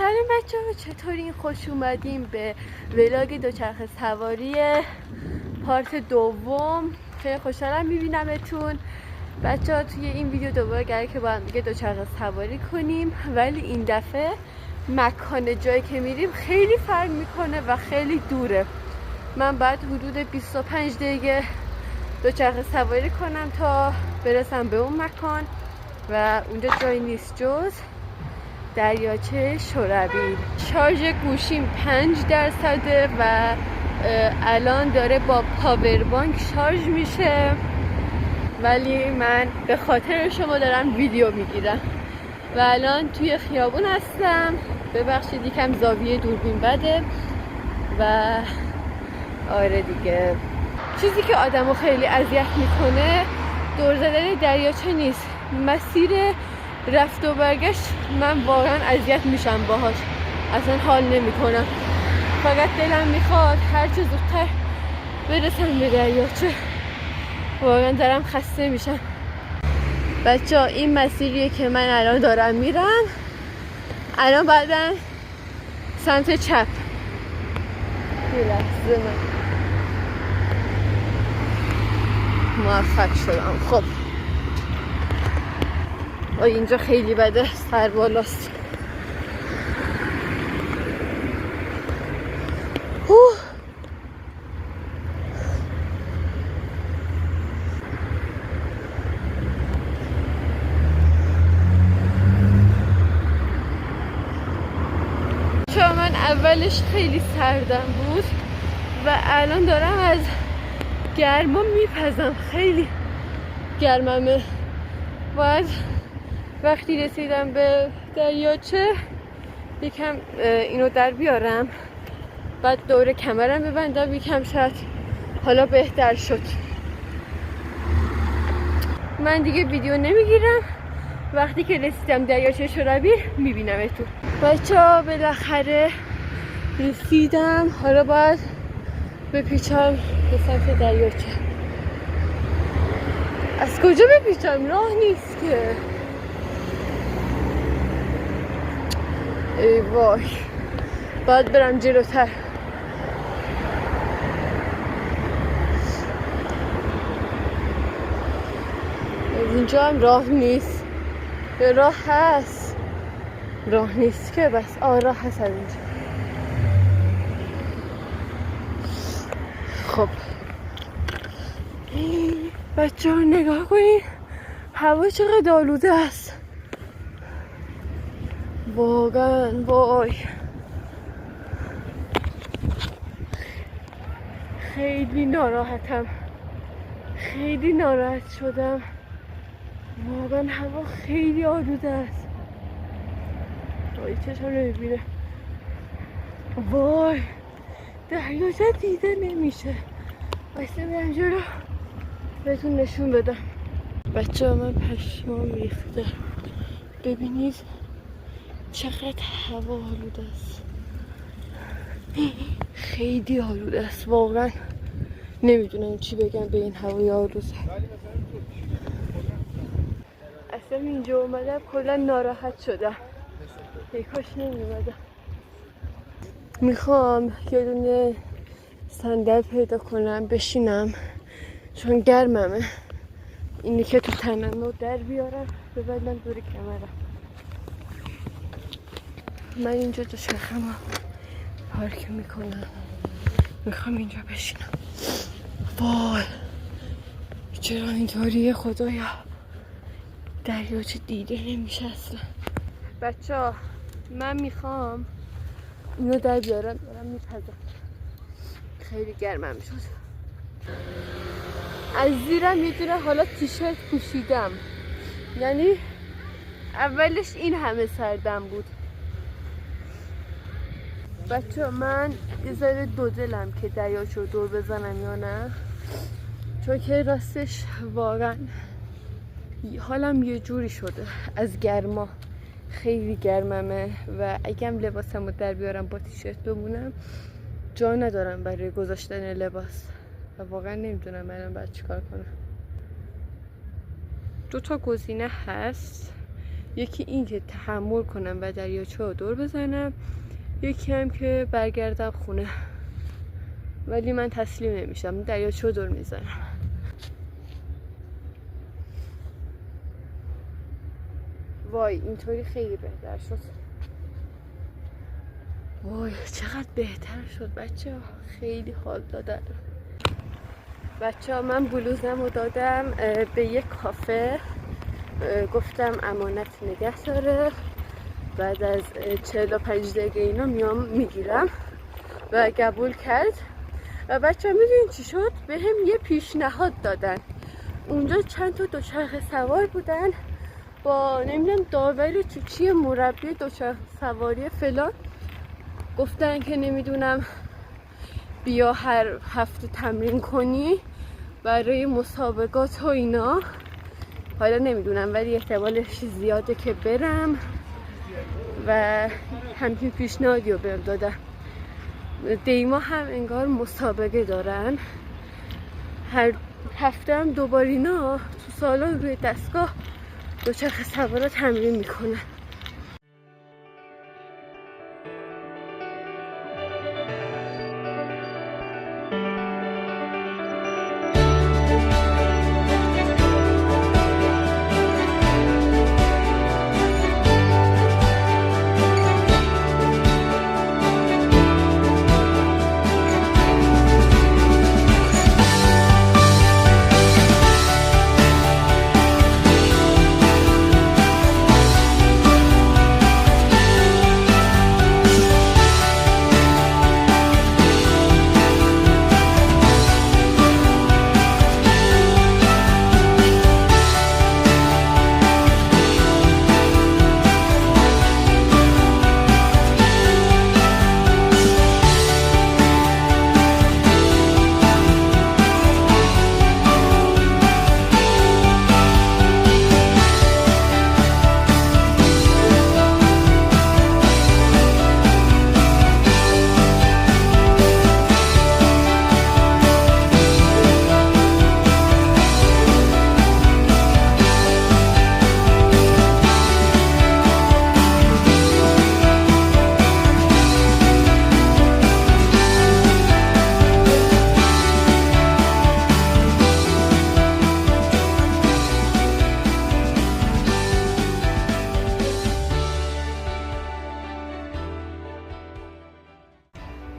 سلام بچه‌ها، چطورین؟ خوش اومدیم به ولاگ دوچرخه سواری پارت دوم. خیلی خوشحالم میبینمتون بچه‌ها. توی این ویدیو دوباره قراره که با هم دیگه دوچرخه سواری کنیم، ولی این دفعه مکان جایی که میریم خیلی فرق میکنه و خیلی دوره. من بعد حدود 25 دقیقه دوچرخه سواری کنم تا برسم به اون مکان و اونجا جایی نیست جز دریاچه شورابیل. شارژ گوشیم 5% و الان داره با پاور بانک شارژ میشه، ولی من به خاطر شما دارم ویدیو میگیرم و الان توی خیابون هستم. ببخشید یکم زاویه دوربین بده و آره دیگه. چیزی که آدمو خیلی اذیت میکنه دور زدن دریاچه نیست، مسیر رفت و برگشت من واقعا اذیت میشم باهاش، اصلا حال نمیکنم. فقط دلم میخواد هر چه زودتر برسم به دریاچه، واقعا دارم خسته میشم. بچه ها این مسیریه که من الان دارم میرم. الان بعدن سمت چپ. یه لحظه من موفق شدم. خب اینجا خیلی بده، سر بالاست. چون من اولش خیلی سردم بود و الان دارم از گرما میپزم، خیلی گرممه. باید وقتی رسیدم به دریاچه یکم اینو در بیارم، بعد دور کمرم ببندم یکم، شاید حالا بهتر شد. من دیگه ویدیو نمیگیرم، وقتی که رسیدم دریاچه شورابیل میبینمتون. بچه‌ها بالاخره رسیدم، حالا باید بپیچم به سمت دریاچه. از کجا بپیچم؟ راه نیست که. ای وای، باید برم جلوتر. از اینجا هم راه نیست، به راه هست، راه نیست که بس. راه هست از اینجا. خب بچه ها نگاه کنید، هوا چقدر آلوده است واقعا. وای خیلی ناراحتم، خیلی ناراحت شدم واقعا. هوا خیلی آلوده است. وای چشم نمیبینه. وای دریاچه دیده نمیشه. بایسته برم جلو بهتون نشون بدم. بچه ها من پشمام ریخته، ببینید چقدر هوا آلوده است، خیلی آلوده است واقعا. نمیدونم چی بگم به این هوای آلوده. اصلا اینجا اومدم کلا ناراحت شدم، ای کاش نمیومدم. میخوام یه دونه صندل پیدا کنم بشینم چون گرممه. اینی که تو تنم رو در بیارم ببندم دور کمرم. من اینجا دوچرخه‌مو پارک میکنم، میخوام اینجا بشینم. وای چرا اینطوریه خدایا؟ دریاچه دیده نمیشه اصلا. بچه ها من میخوام اینو در بیارم، دارم میپزم، خیلی گرمم شد. از زیرم یه دونه حالا تیشرت پوشیدم، یعنی اولش این همه سردم بود. بچه من یه ذره دو دلم که دریاچه رو دور بزنم یا نه، چون که راستش واقعا حالم یه جوری شده از گرما، خیلی گرممه و اگم لباسم رو در بیارم با تیشرت بمونم جا ندارم برای گذاشتن لباس و واقعا نمیدونم الان باید چیکار کنم. 2 تا گزینه هست، یکی این که تحمل کنم و دریاچه رو دور بزنم، یکی هم که برگردم خونه. ولی من تسلیم نمیشم، دریاچه رو دور میزنم. وای اینطوری خیلی بهتر شد. وای چقدر بهتر شد بچه ها، خیلی حال دادن. بچه ها من بلوزم رو دادم به یک کافه، گفتم امانت نگه داره، بعد از 45 دقیقه اینا میام میگیرم و قبول کرد. و بچه ها میدونین چی شد؟ به هم یه پیشنهاد دادن. اونجا چند تا دوچرخه سوار بودن با نمیدونم داور چی مربی دوچرخه سواری فلان، گفتن که نمیدونم بیا هر هفته تمرین کنی برای مسابقات و اینا. حالا نمیدونم ولی احتمالش زیاده که برم و همچین پیشنهادی رو بهم دادن. دیما هم انگار مسابقه دارن، هر هفته هم دوبار اینا تو سالن روی دستگاه دوچرخه سوارا تمرین میکنن.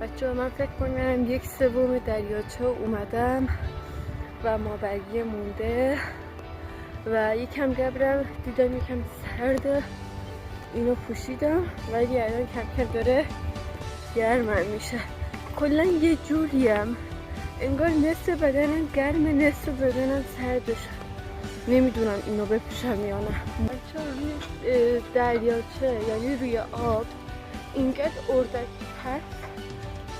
بچه من فکر کنم 1/3 دریاچه اومدم و مابقی مونده و یکم قبرم دیدم یکم سرده، اینو پوشیدم ولی الان کم کم داره گرمم میشه. کلا یه جوریم انگار نصف بدنم گرمه نصف بدنم سردشه، نمیدونم اینو بپوشم یا نه. بچه روی دریاچه یعنی روی آب اینقدر اردکی هست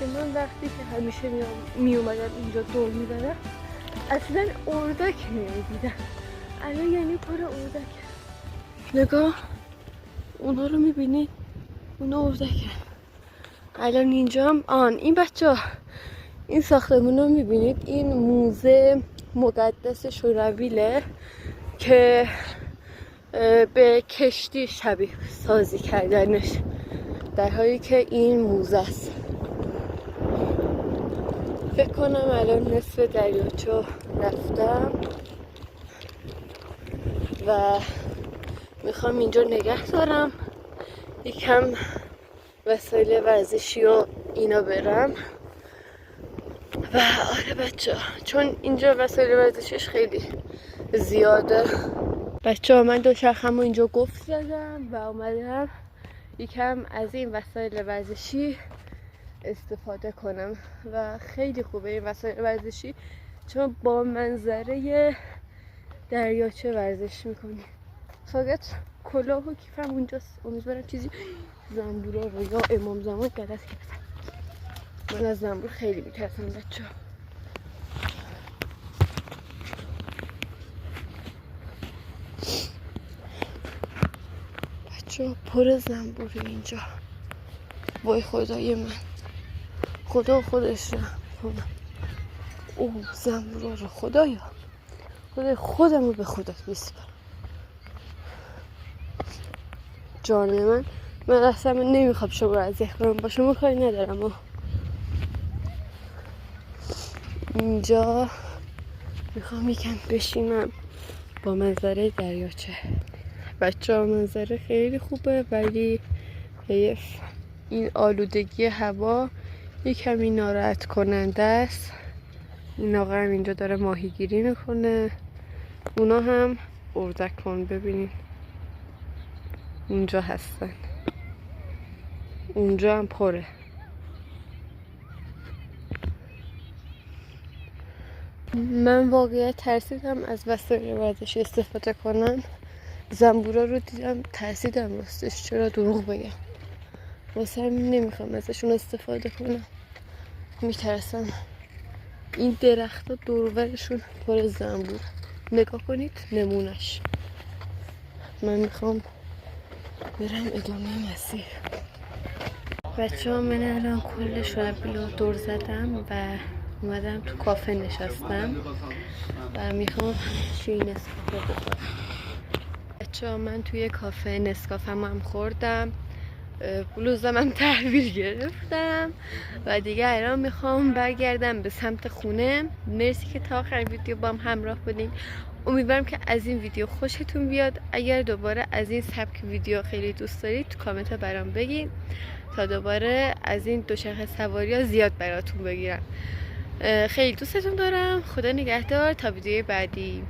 که من وقتی که همیشه میومدم اینجا دور میزدم اصلا اردک نمیدیدم، الان یعنی پر اردک. نگاه اونا رو میبینید، اونا اردکه. الان اینجا این بچه این ساختمون رو میبینید، این موزه مقدس شورویله که به کشتی شبیه سازی کردنش، در حالی که این موزه است. فکر کنم الان نصف دریاچه رفتم و میخوام اینجا نگه دارم، یکم وسایل ورزشی و اینا برم. و آره بچه چون اینجا وسایل ورزشیش خیلی زیاده. بچه ها من دوچرخه‌مو اینجا گفت زدم و اومدم یکم از این وسایل ورزشی استفاده کنم و خیلی خوبه این وسایل ورزشی چون با منظره دریاچه ورزش میکنی. فقط کلاه و کیفم اونجاست، امیدوارم چیزی زنبورا رو یا امام زمان غلط کردم. من از زنبور خیلی میترسم بچه ها. بچه ها پر زنبوره اینجا، وای خدای من، خدا خودش رحم کنه. اوه زنبورا رو خدایا، خدای خودم رو به خودت میسپارم. جان من اصلا نمیخوام شما رو اذیت کنم، با شما کاری ندارم. و اینجا میخوام یکم بشینم با منظره دریاچه. بچه ها منظره خیلی خوبه، ولی حیف این آلودگی هوا یکمی ناراحت کننده است. این آقا هم اینجا داره ماهیگیری میکنه، اونا هم اردکان ببینید اونجا هستن، اونجا هم پره. من واقعا ترسیدم از وسایل ورزشی استفاده کنم، زنبورا رو دیدم ترسیدم راستش، چرا دروغ بگم، واسه همین نمیخوام ازشون استفاده کنم، میترسم. این درخت ها دورورشون پر زنبور، نگاه کنید نمونش. من میخوام برم ادامه مسیر. بچه ها من الان کل شعبیلا دور زدم و اومدم تو کافه نشستم و میخوام شیر نسکافه بخورم. بچه ها من توی کافه نسکافم هم خوردم، بلوزم هم تحویل گرفتم و دیگه الان میخوام برگردم به سمت خونه. مرسی که تا آخر ویدیو با هم همراه بودین. امیدوارم که از این ویدیو خوشتون بیاد. اگر دوباره از این سبک ویدیو خیلی دوست دارید تو کامنت ها برام بگین تا دوباره از این دوچرخه سواری ها زیاد براتون بگیرم. خیلی دوستتون دارم. خدا نگهدار تا ویدیو بعدی.